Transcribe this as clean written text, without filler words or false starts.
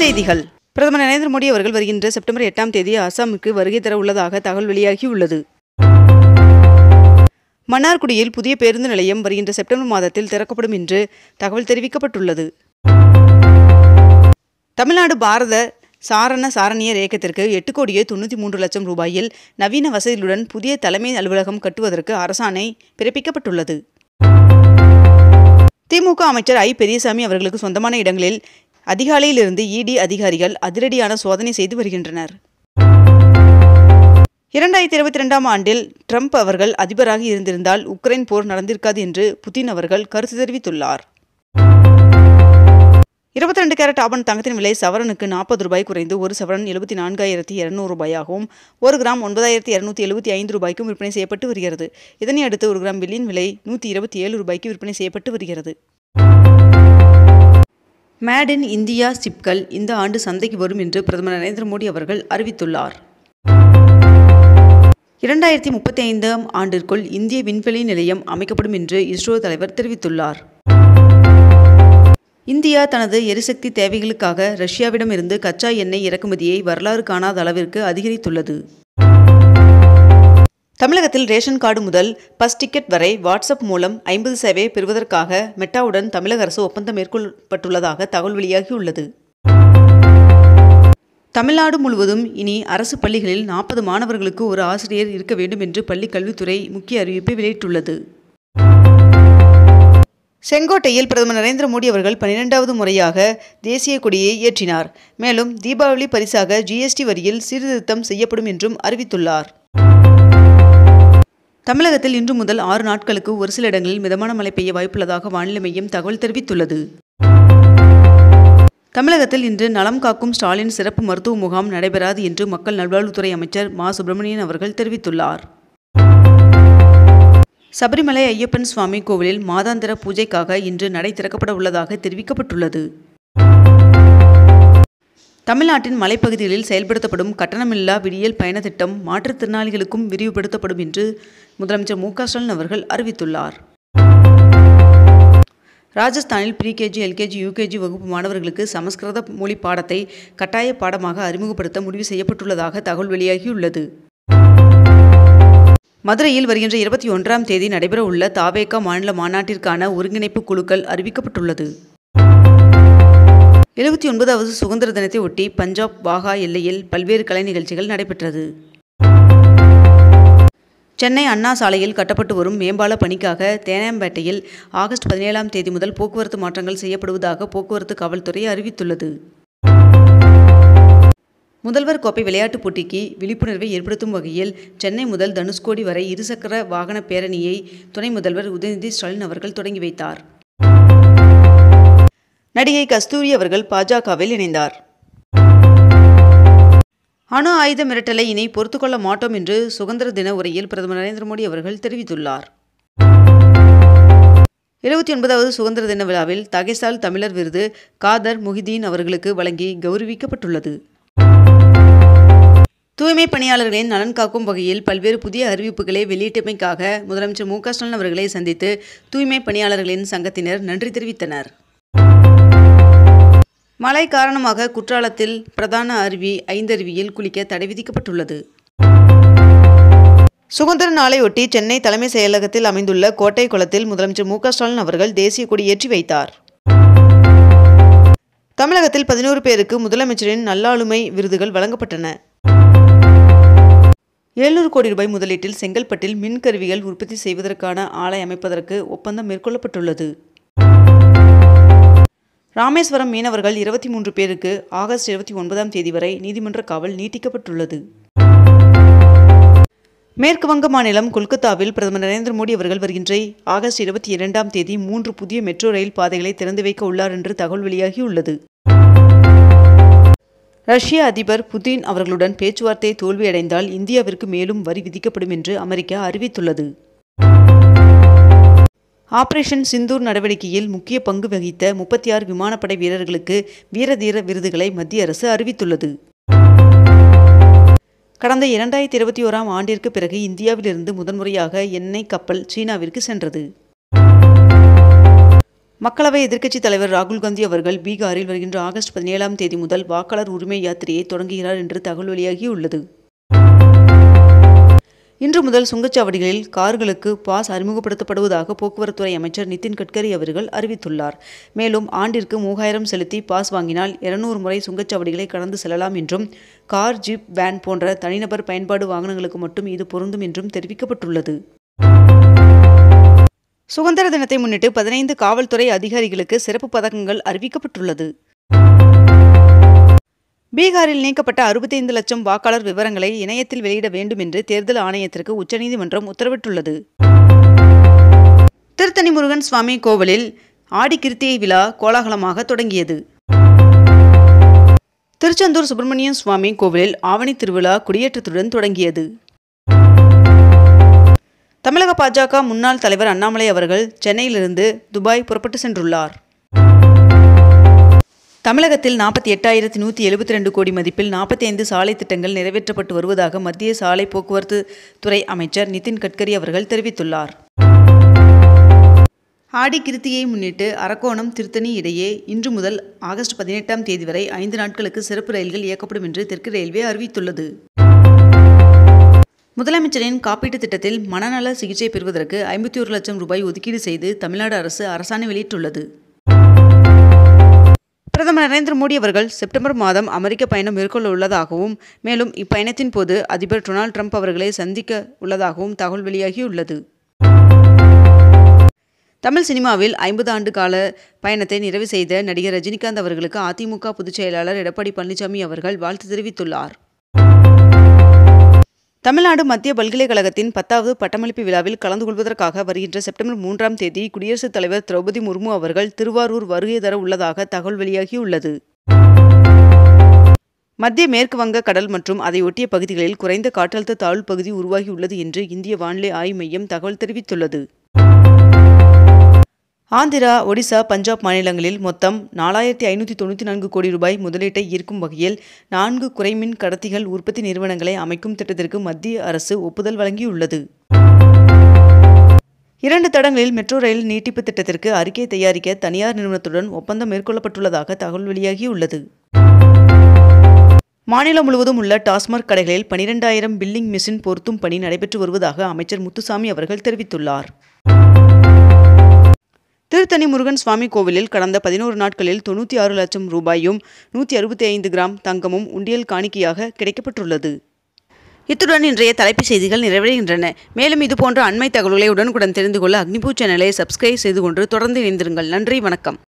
செய்திகள். பிரதமர் நரேந்திர மோடி அவர்கள் வருகின்ற செப்டம்பர் 8ஆம் தேதி அசாமுக்கு வருகை தர உள்ளதாக தகவல் வெளியாகியுள்ளது. மன்னார்குடியில் புதிய பேருந்து நிலையம் வருகின்ற செப்டம்பர் மாதத்தில் திறக்கப்படும் என்று தகவல் தெரிவிக்கப்பட்டுள்ளது. தமிழ்நாடு பாரத சாரணியர் இயக்கத்திற்கு 8,93,00,000 ரூபாயில் நவீன வசதிகளுடன் புதிய தலைமை அலுவலகம் கட்டுவதற்கு அரசாணை பிறப்பிக்கப்பட்டுள்ளது. திமுக அமைச்சர் ஐ. பெரியசாமி அவர்களுக்கு சொந்தமான இடங்களில் அதிகாலையிலிருந்து இடி அதிகாரிகள் அதிரடியான சோதனை செய்து வருகின்றனர். 2022ஆம் ஆண்டில் ட்ரம்ப் அவர்கள் அதிபராக இருந்திருந்தால் உக்ரைன் போர் நடந்திருக்காது என்று புதின் அவர்கள் கருத்து தெரிவித்துள்ளார். 22 கேரட் ஆபண தங்கத்தின் விலை சவரனுக்கு 40 ரூபாய் குறைந்து ஒரு சவரன் 74,200 ரூபாயாகவும் 1 கிராம் 9,275 ரூபாய்க்கும் விற்பனை செய்யப்பட்டு வருகிறது. இதனை அடுத்து 1 கிராம் வெள்ளியின் விலை 127 ரூபாய்க்கு விற்பனை செய்யப்பட்டு வருகிறது. மேட் இன் இந்தியா சிப்கள் இந்த ஆண்டு சந்தைக்கு வரும் என்று பிரதமர் நரேந்திர மோடி அவர்கள் அறிவித்துள்ளார். 2035ஆம் ஆண்டிற்குள் இந்திய விண்வெளி நிலையம் அமைக்கப்படும் என்று இஸ்ரோ தலைவர் தெரிவித்துள்ளார். இந்தியா தனது எரிசக்தி தேவைகளுக்காக ரஷ்யாவிடமிருந்து கச்சா எண்ணெய் இறக்குமதியை வரலாறு காணாத அளவிற்கு அதிகரித்துள்ளது. தமிழகத்தில் ரேஷன் கார்டு முதல் பஸ் டிக்கெட் வரை வாட்ஸ்அப் மூலம் 50 சேவை பெறுவதற்காக மெட்டாவுடன் தமிழக அரசு ஒப்பந்தம் மேற்கொள்ளப்பட்டுள்ளதாக தகவல் வெளியாகியுள்ளது. தமிழ்நாடு முழுவதும் இனி அரசு பள்ளிகளில் 40 மாணவர்களுக்கு ஒரு ஆசிரியர் இருக்க வேண்டும் என்று பள்ளிக் கல்வித்துறை முக்கிய அறிவிப்பை வெளியிட்டுள்ளது. செங்கோட்டையில் பிரதமர் நரேந்திர மோடி அவர்கள் 12வது முறையாக தேசிய கொடியை ஏற்றினார். மேலும் தீபாவளி பரிசாக GST வரியில் சீர்திருத்தம் செய்யப்படும் என்றும் அறிவித்துள்ளார். தமிழகத்தில் இன்று முதல் 6 நாட்களுக்கு ஒரு சில இடங்களில் மிதமான மழை பெய்ய வாய்ப்புள்ளதாக வானிலை மையம் தகவல் தெரிவித்துள்ளது. தமிழகத்தில் இன்று நலம் காக்கும் ஸ்டாலின் சிறப்பு மருத்துவ முகாம் நடைபெறாது என்று மக்கள் நல்வாழ்வுத்துறை அமைச்சர் மா. சுப்பிரமணியன் அவர்கள் தெரிவித்துள்ளார். சபரிமலை ஐயப்பன் சுவாமி கோவிலில் மாதாந்திர பூஜைக்காக இன்று நடை திறக்கப்பட உள்ளதாக தெரிவிக்கப்பட்டுள்ளது. தமிழ்நாட்டின் மலைப்பகுதிகளில் செயல்படுத்தப்படும் கட்டணமில்லா விடியல் பயண திட்டம் மாற்றுத்திறனாளிகளுக்கும் விரிவுபடுத்தப்படும் என்று முதலமைச்சர் மு. க. ஸ்டாலின் அவர்கள் அறிவித்துள்ளார். ராஜஸ்தானில் ப்ரீகேஜி, LKG, UKG வகுப்பு மாணவர்களுக்கு சமஸ்கிருத மொழி பாடத்தை கட்டாய பாடமாக அறிமுகப்படுத்த முடிவு செய்யப்பட்டுள்ளதாக தகவல் வெளியாகியுள்ளது. மதுரையில் வருகின்ற 21ஆம் தேதி நடைபெற உள்ள தாவேகா மாநில மாநாட்டிற்கான ஒருங்கிணைப்பு குழுக்கள் அறிவிக்கப்பட்டுள்ளது. 79வது சுதந்திர தினத்தை ஒட்டி பஞ்சாப் வாகா எல்லையில் பல்வேறு கலை நிகழ்ச்சிகள் நடைபெற்றது. சென்னை அண்ணா சாலையில் கட்டப்பட்டு வரும் மேம்பால பணிக்காக தேனாம்பேட்டையில் ஆகஸ்ட் 17ஆம் தேதி முதல் போக்குவரத்து மாற்றங்கள் செய்யப்படுவதாக போக்குவரத்து காவல்துறை அறிவித்துள்ளது. முதல்வர் கோப்பை விளையாட்டுப் போட்டிக்கு விழிப்புணர்வை ஏற்படுத்தும் வகையில் சென்னை முதல் தனுஷ்கோடி வரை இருசக்கர வாகன பேரணியை துணை முதல்வர் உதயநிதி ஸ்டாலின் அவர்கள் தொடங்கி வைத்தார். நடிகை கஸ்தூரி அவர்கள் பாஜகவில் இணைந்தார். அணு ஆயுத மிரட்டலை இனி பொறுத்துக்கொள்ள மாட்டோம் என்று சுதந்திர தின உரையில் பிரதமர் நரேந்திர மோடி அவர்கள் தெரிவித்துள்ளார். 79வது சுதந்திர தின விழாவில் தகைசால் தமிழர் விருது காதர் முஹிதீன் அவர்களுக்கு வழங்கி கௌரவிக்கப்பட்டுள்ளது. தூய்மை பணியாளர்களின் நலன் காக்கும் வகையில் பல்வேறு புதிய அறிவிப்புகளை வெளியிட்டமைக்காக முதலமைச்சர் மு. க. ஸ்டாலின் அவர்களை சந்தித்து தூய்மை பணியாளர்களின் சங்கத்தினர் நன்றி தெரிவித்தனர். மழை காரணமாக குற்றாலத்தில் பிரதான அருவி ஐந்தருவியில் குளிக்க தடை விதிக்கப்பட்டுள்ளது. சுதந்திர நாளையொட்டி சென்னை தலைமை செயலகத்தில் அமைந்துள்ள கோட்டை குளத்தில் முதலமைச்சர் மு. க. ஸ்டாலின் அவர்கள் தேசிய கொடி ஏற்றி வைத்தார். தமிழகத்தில் 11 பேருக்கு முதலமைச்சரின் நல்லாளுமை விருதுகள் வழங்கப்பட்டன. 700 கோடி ரூபாய் முதலீட்டில் செங்கல்பட்டில் மின்கருவிகள் உற்பத்தி செய்வதற்கான ஆலை அமைப்பதற்கு ஒப்பந்தம் மேற்கொள்ளப்பட்டுள்ளது. ராமேஸ்வரம் மீனவர்கள் 23 பேருக்கு ஆகஸ்ட் 29ஆம் தேதி வரை நீதிமன்ற காவல் நீட்டிக்கப்பட்டுள்ளது. மேற்கு வங்க மாநிலம் கொல்கத்தாவில் பிரதமர் நரேந்திர மோடி அவர்கள் வருகின்ற ஆகஸ்ட் 22ஆம் தேதி 3 புதிய மெட்ரோ ரயில் பாதைகளை திறந்து வைக்க உள்ளார் என்று தகவல் வெளியாகியுள்ளது. ரஷ்ய அதிபர் புதின் அவர்களுடன் பேச்சுவார்த்தை தோல்வியடைந்தால் இந்தியாவிற்கு மேலும் வரி விதிக்கப்படும் என்று அமெரிக்கா அறிவித்துள்ளது. ஆபரேஷன் சிந்தூர் நடவடிக்கையில் முக்கிய பங்கு வகித்த 36 விமானப்படை வீரர்களுக்கு வீரதீர விருதுகளை மத்திய அரசு அறிவித்துள்ளது. கடந்த 2021ஆம் ஆண்டிற்கு பிறகு இந்தியாவிலிருந்து முதன்முறையாக எண்ணெய் கப்பல் சீனாவிற்கு சென்றது. மக்களவை எதிர்க்கட்சித் தலைவர் ராகுல் காந்தி அவர்கள் பீகாரில் வருகின்ற ஆகஸ்ட் 17ஆம் தேதி முதல் வாக்காளர் உரிமை யாத்திரையை தொடங்குகிறார் என்று தகவல் வெளியாகியுள்ளது. இன்று முதல் சுங்கச்சாவடிகளில் கார்களுக்கு பாஸ் அறிமுகப்படுத்தப்படுவதாக போக்குவரத்துறை அமைச்சர் நிதின் கட்கரி அவர்கள் அறிவித்துள்ளார். மேலும் ஆண்டிற்கு 3000 செலுத்தி பாஸ் வாங்கினால் 200 முறை சுங்கச்சாவடிகளை கடந்து செல்லலாம் என்றும், கார், ஜீப், வேன் போன்ற தனிநபர் பயன்பாடு வாகனங்களுக்கு மட்டும் இது பொருந்தும் என்றும் தெரிவிக்கப்பட்டுள்ளது. சுதந்திர தினத்தை முன்னிட்டு 15 காவல்துறை அதிகாரிகளுக்கு சிறப்பு பதக்கங்கள் அறிவிக்கப்பட்டுள்ளது. பீகாரில் நீக்கப்பட்ட 65 லட்சம் வாக்காளர் விவரங்களை இணையத்தில் வெளியிட வேண்டும் என்று தேர்தல் ஆணையத்திற்கு உச்சநீதிமன்றம் உத்தரவிட்டுள்ளது. திருத்தணி முருகன் சுவாமி கோவிலில் ஆடி கிருத்திகை விழா கோலாகலமாக தொடங்கியது. திருச்செந்தூர் சுப்பிரமணியம் சுவாமி கோவிலில் ஆவணி திருவிழா கொடியேற்றத்துடன் தொடங்கியது. தமிழக பாஜக முன்னாள் தலைவர் அண்ணாமலை அவர்கள் சென்னையிலிருந்து துபாய் புறப்பட்டு சென்றுள்ளார். தமிழகத்தில் 48,172 கோடி மதிப்பில் 45 சாலை திட்டங்கள் நிறைவேற்றப்பட்டு வருவதாக மத்திய சாலை போக்குவரத்து துறை அமைச்சர் நிதின் கட்கரி அவர்கள் தெரிவித்துள்ளார். ஆடி கிருத்திகையை முன்னிட்டு அரக்கோணம் திருத்தணி இடையே இன்று முதல் ஆகஸ்ட் 18ஆம் தேதி வரை 5 நாட்களுக்கு சிறப்பு ரயில்கள் இயக்கப்படும் என்று தெற்கு ரயில்வே அறிவித்துள்ளது. முதலமைச்சரின் காப்பீட்டுத் திட்டத்தில் மனநல சிகிச்சை பெறுவதற்கு 51 லட்சம் ரூபாய் ஒதுக்கீடு செய்து தமிழ்நாடு அரசு அரசாணை வெளியிட்டுள்ளது. பிரதமர் நரேந்திர மோடி அவர்கள் செப்டம்பர் மாதம் அமெரிக்க பயணம் மேற்கொள்ள உள்ளதாகவும், மேலும் இப்பயணத்தின் போது அதிபர் டொனால்ட் ட்ரம்ப் அவர்களை சந்திக்க உள்ளதாகவும் தகவல் வெளியாகியுள்ளது. தமிழ் சினிமாவில் 50 ஆண்டு கால பயணத்தை நிறைவு செய்த நடிகர் ரஜினிகாந்த் அவர்களுக்கு அதிமுக பொதுச் செயலாளர் எடப்பாடி பழனிசாமி அவர்கள் வாழ்த்து தெரிவித்துள்ளார். தமிழ்நாடு மத்திய பல்கலைக்கழகத்தின் 10வது பட்டமளிப்பு விழாவில் கலந்து கொள்வதற்காக வருகின்ற செப்டம்பர் 3ஆம் தேதி குடியரசுத் தலைவர் திரௌபதி முர்மு அவர்கள் திருவாரூர் வருகை தர உள்ளதாக தகவல் வெளியாகியுள்ளது. மத்திய மேற்கு வங்க கடல் மற்றும் அதை ஒட்டிய பகுதிகளில் குறைந்த காற்றழுத்த தாழ்வு பகுதி உருவாகியுள்ளது என்று இந்திய வானிலை ஆய்வு மையம் தகவல் தெரிவித்துள்ளது. ஆந்திரா, ஒடிசா, பஞ்சாப் மாநிலங்களில் மொத்தம் 4,594 கோடி ரூபாய் முதலீட்டை ஈர்க்கும் வகையில் 4 குறைமின் கடத்திகள் உற்பத்தி நிறுவனங்களை அமைக்கும் திட்டத்திற்கு மத்திய அரசு ஒப்புதல் வழங்கியுள்ளது. 2 தடங்களில் மெட்ரோ ரயில் நீட்டிப்பு திட்டத்திற்கு அறிக்கை தயாரிக்க தனியார் நிறுவனத்துடன் ஒப்பந்தம் மேற்கொள்ளப்பட்டுள்ளதாக தகவல் வெளியாகியுள்ளது. மாநிலம் முழுவதும் உள்ள டாஸ்மாக் கடைகளில் 12,000 பில்லிங் மிஷின் பொருத்தும் பணி நடைபெற்று வருவதாக அமைச்சர் முத்துசாமி அவர்கள் தெரிவித்துள்ளார். திருத்தணி முருகன் சுவாமி கோவிலில் கடந்த 11 நாட்களில் 96 லட்சம் ரூபாயும் 165 கிராம் தங்கமும் உண்டியல் காணிக்கையாக கிடைக்கப்பட்டுள்ளது. இத்துடன் இன்றைய தலைப்புச் செய்திகள் நிறைவடைகின்றன. மேலும் இதுபோன்ற அண்மை தகவல்களை உடனுக்குடன் தெரிந்து கொள்ள அக்னிபூ சேனலை சப்ஸ்கிரைப் செய்து கொண்டு தொடர்ந்து இணைந்திருங்கள். நன்றி, வணக்கம்.